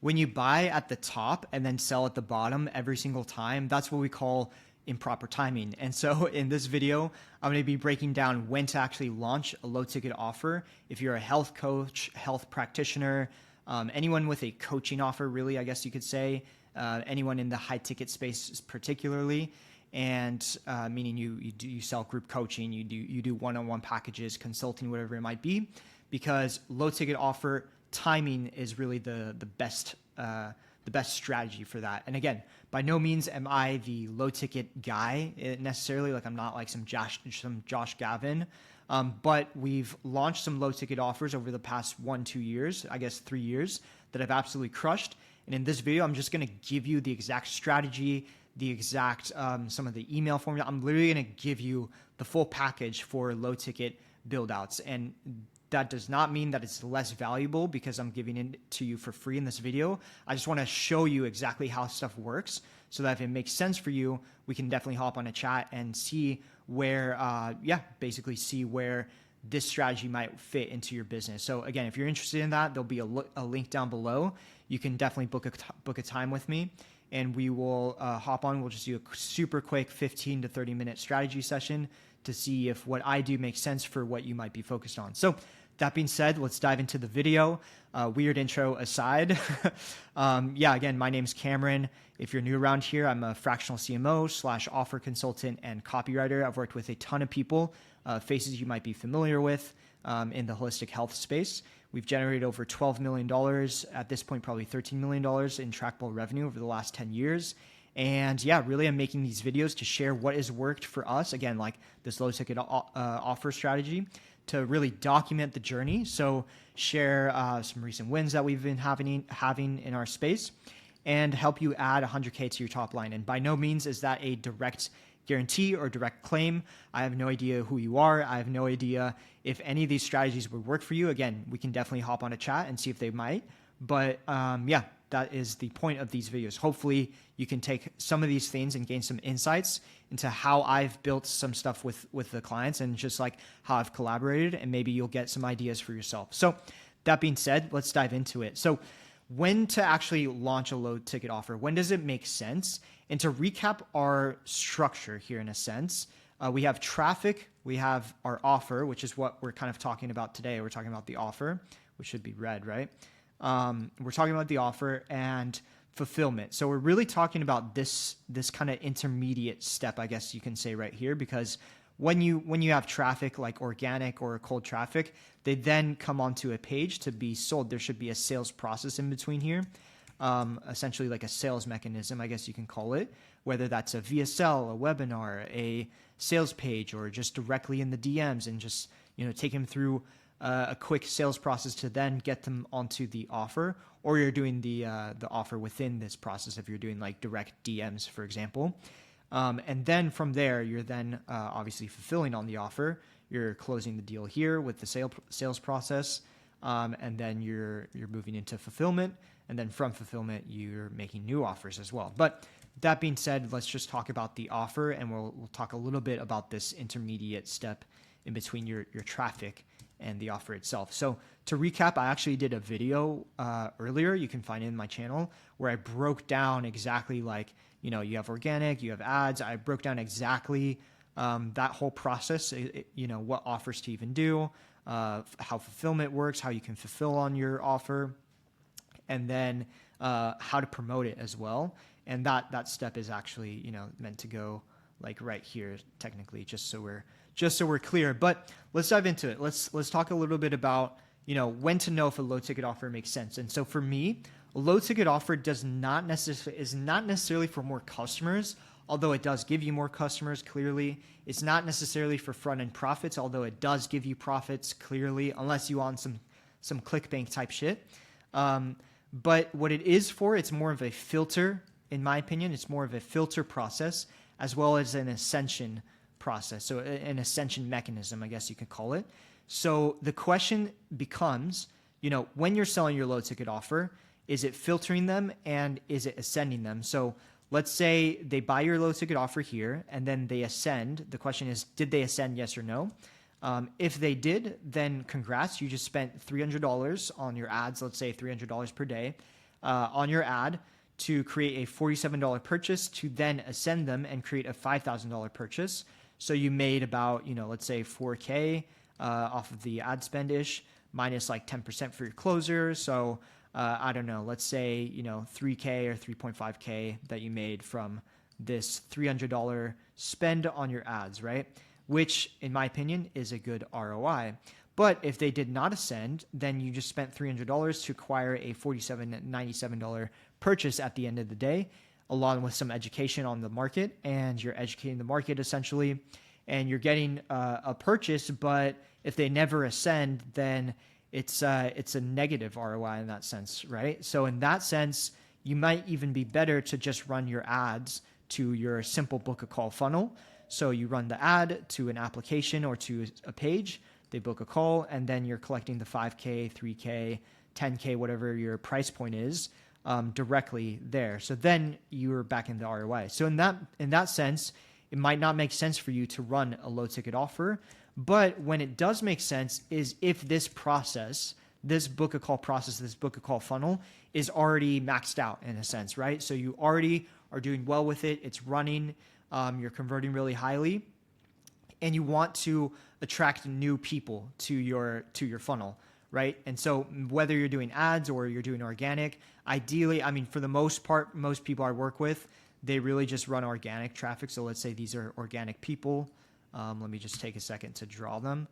when you buy at the top and then sell at the bottom every single time, that's what we call improper timing. And so in this video, I'm going to be breaking down when to actually launch a low ticket offer. If you're a health coach, health practitioner, anyone with a coaching offer, really, I guess you could say, anyone in the high ticket space particularly, and meaning you sell group coaching, you do one-on-one packages, consulting, whatever it might be, because low ticket offer timing is really the best strategy for that. And again, by no means am I the low ticket guy necessarily. Like, I'm not like some Josh Gavin, but we've launched some low ticket offers over the past 1-2 years, I guess 3 years, that I've absolutely crushed. And in this video, I'm just going to give you the exact strategy, the exact some of the email formula. I'm literally going to give you the full package for low ticket build outs. And that does not mean that it's less valuable because I'm giving it to you for free in this video. I just want to show you exactly how stuff works so that if it makes sense for you, we can definitely hop on a chat and see where, basically see where this strategy might fit into your business. So again, if you're interested in that, there'll be a link down below. You can definitely book a time with me, and we will hop on. We'll just do a super quick 15 to 30 minute strategy session to see if what I do makes sense for what you might be focused on. So that being said, let's dive into the video. Weird intro aside. Again, my name's Cameron. If you're new around here, I'm a fractional CMO / offer consultant and copywriter. I've worked with a ton of people, faces you might be familiar with in the holistic health space. We've generated over $12 million, at this point probably $13 million in trackable revenue over the last 10 years. And yeah, really I'm making these videos to share what has worked for us, again, like this low ticket offer strategy, to really document the journey. So share some recent wins that we've been having in our space and help you add 100K to your top line. And by no means is that a direct guarantee or direct claim. I have no idea who you are. I have no idea if any of these strategies would work for you. Again, we can definitely hop on a chat and see if they might. But that is the point of these videos. Hopefully you can take some of these things and gain some insights into how I've built some stuff with the clients and just like how I've collaborated, and maybe you'll get some ideas for yourself. So that being said, let's dive into it. So when to actually launch a low ticket offer, when does it make sense? And to recap our structure here in a sense, we have traffic, we have our offer, which is what we're kind of talking about today. We're talking about the offer, which should be red, right? We're talking about the offer and fulfillment. So we're really talking about this kind of intermediate step, I guess you can say right here, because when you have traffic like organic or cold traffic, they then come onto a page to be sold. There should be a sales process in between here, essentially like a sales mechanism, I guess you can call it, whether that's a VSL, a webinar, a sales page, or just directly in the DMs and just take them through a quick sales process to then get them onto the offer, or you're doing the offer within this process if you're doing like direct DMs, for example. And then from there, you're then obviously fulfilling on the offer. You're closing the deal here with the sales process, and then you're moving into fulfillment, and then from fulfillment, you're making new offers as well. But that being said, let's just talk about the offer, and we'll talk a little bit about this intermediate step in between your traffic and the offer itself. So to recap, I actually did a video earlier, you can find it in my channel, where I broke down exactly like, you have organic, you have ads. I broke down exactly that whole process, what offers to even do, how fulfillment works, how you can fulfill on your offer, and then how to promote it as well. And that step is actually, meant to go like right here, technically, just so we're clear. But let's dive into it. Let's talk a little bit about, when to know if a low ticket offer makes sense. And so for me, a low ticket offer is not necessarily for more customers, although it does give you more customers, clearly. It's not necessarily for front-end profits, although it does give you profits, clearly, unless you want some ClickBank type shit. But what it is for, it's more of a filter, in my opinion. It's more of a filter process as well as an ascension process. So an ascension mechanism, I guess you could call it. So the question becomes, when you're selling your low ticket offer, is it filtering them and is it ascending them? So let's say they buy your low ticket offer here and then they ascend. The question is, did they ascend, yes or no? If they did, then congrats. You just spent $300 on your ads, let's say $300 per day. on your ad to create a $47 purchase to then ascend them and create a $5,000 purchase. So you made about, let's say 4K off of the ad spend ish, minus like 10% for your closer. So I don't know, let's say, 3K or 3.5K that you made from this $300 spend on your ads, right? Which, in my opinion, is a good ROI. But if they did not ascend, then you just spent $300 to acquire a $47.97 purchase at the end of the day, along with some education on the market, and you're educating the market essentially, and you're getting a purchase. But if they never ascend, then it's a negative ROI in that sense, right? So in that sense, you might even be better to just run your ads to your simple book a call funnel. So you run the ad to an application or to a page, they book a call, and then you're collecting the 5K, 3K, 10K, whatever your price point is, directly there. So then you're back in the ROI. So in that sense, it might not make sense for you to run a low ticket offer, but when it does make sense is if this process, this book a call process, this book a call funnel is already maxed out in a sense, right? So you already are doing well with it. It's running, you're converting really highly, and you want to attract new people to your funnel, right? And so whether you're doing ads or you're doing organic, ideally, I mean, for the most part, most people I work with, they really just run organic traffic. So let's say these are organic people. Let me just take a second to draw them.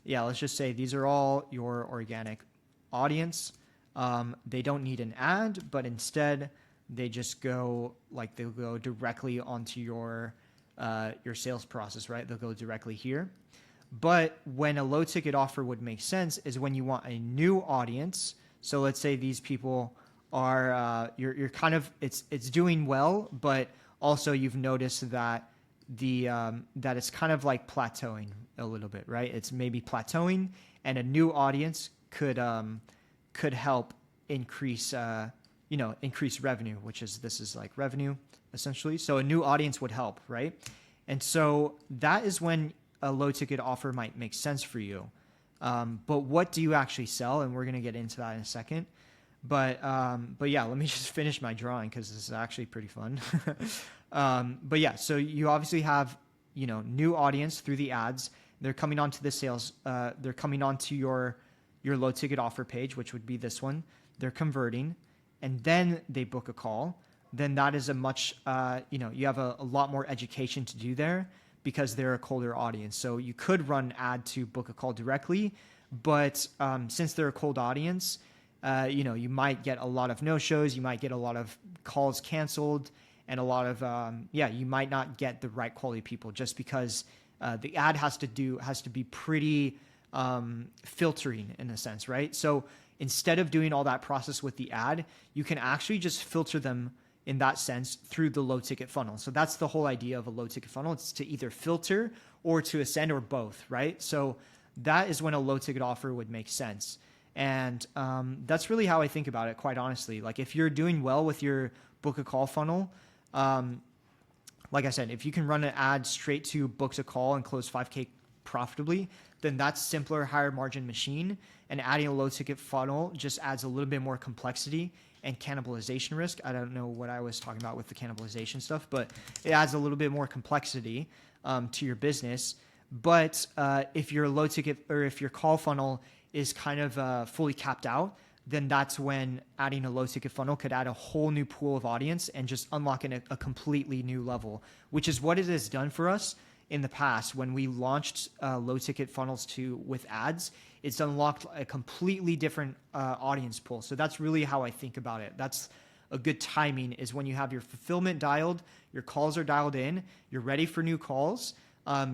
Yeah, let's just say these are all your organic audience. They don't need an ad, but instead they just go, like, they'll go directly onto your sales process, right? They'll go directly here. But when a low ticket offer would make sense is when you want a new audience. So let's say these people are, you're kind of, it's doing well, but also you've noticed that that it's kind of like plateauing a little bit, right? It's maybe plateauing, and a new audience could help increase, increase revenue, this is like revenue essentially. So a new audience would help, right? And so that is when a low ticket offer might make sense for you. But what do you actually sell? And we're going to get into that in a second. But yeah, let me just finish my drawing because this is actually pretty fun. But yeah, so you obviously have, new audience through the ads. They're coming onto the sales. They're coming onto your low ticket offer page, which would be this one. They're converting, and then they book a call. Then that is a much, you have a lot more education to do there because they're a colder audience. So you could run ad to book a call directly, but since they're a cold audience, you might get a lot of no-shows. You might get a lot of calls canceled, and a lot of, you might not get the right quality people just because the ad has to be pretty filtering in a sense, right? So instead of doing all that process with the ad, you can actually just filter them in that sense through the low ticket funnel. So that's the whole idea of a low ticket funnel. It's to either filter or to ascend or both, right? So that is when a low ticket offer would make sense. And that's really how I think about it, quite honestly. Like if you're doing well with your book a call funnel, like I said, if you can run an ad straight to books a call and close 5K profitably, then that's simpler, higher margin machine. And adding a low ticket funnel just adds a little bit more complexity and cannibalization risk. I don't know what I was talking about with the cannibalization stuff, but it adds a little bit more complexity to your business. But if your low ticket or if your call funnel is kind of fully capped out, then that's when adding a low ticket funnel could add a whole new pool of audience and just unlocking a completely new level, which is what it has done for us in the past. When we launched low ticket funnels with ads, it's unlocked a completely different audience pool. So that's really how I think about it. That's a good timing, is when you have your fulfillment dialed, your calls are dialed in, you're ready for new calls.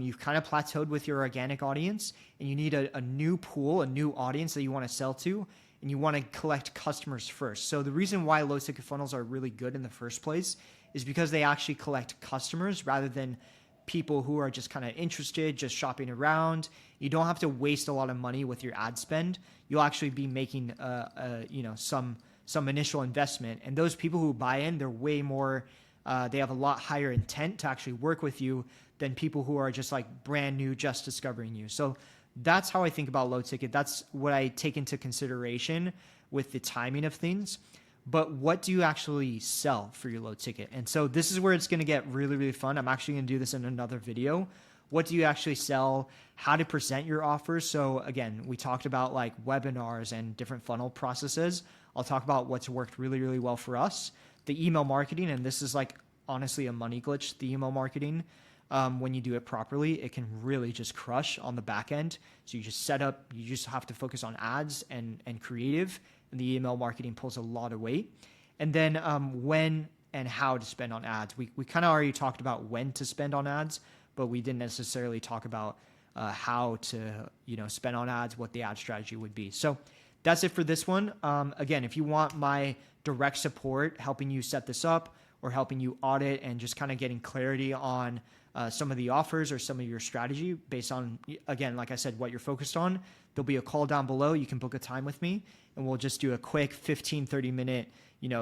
You've kind of plateaued with your organic audience, and you need a new pool, a new audience that you want to sell to, and you want to collect customers first. So the reason why low ticket funnels are really good in the first place is because they actually collect customers rather than people who are just kind of interested, just shopping around. You don't have to waste a lot of money with your ad spend. You'll actually be making some initial investment, and those people who buy in, they're way more. They have a lot higher intent to actually work with you than people who are just like brand new, just discovering you. So that's how I think about low ticket. That's what I take into consideration with the timing of things. but what do you actually sell for your low ticket? And so this is where it's going to get really, really fun. I'm actually going to do this in another video. What do you actually sell? How to present your offers. So again, we talked about like webinars and different funnel processes. I'll talk about what's worked really, really well for us. The email marketing, and this is like honestly a money glitch, the email marketing. When you do it properly, it can really just crush on the back end. So you just set up, you just have to focus on ads and creative, and the email marketing pulls a lot of weight. And then when and how to spend on ads. We kind of already talked about when to spend on ads, but we didn't necessarily talk about how to spend on ads, what the ad strategy would be. So that's it for this one. Again, if you want my direct support helping you set this up or helping you audit and just kind of getting clarity on some of the offers or some of your strategy based on, again, like I said, what you're focused on, there'll be a call down below. You can book a time with me and we'll just do a quick 15, 30 minute,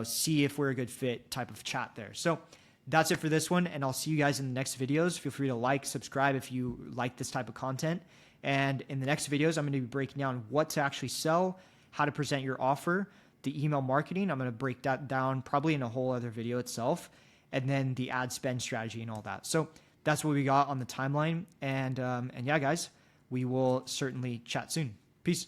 see if we're a good fit type of chat there. So that's it for this one. And I'll see you guys in the next videos. Feel free to like, subscribe if you like this type of content. And in the next videos, I'm going to be breaking down what to actually sell, how to present your offer, the email marketing. I'm going to break that down probably in a whole other video itself, and then the ad spend strategy and all that. So that's what we got on the timeline. And yeah, guys, we will certainly chat soon. Peace.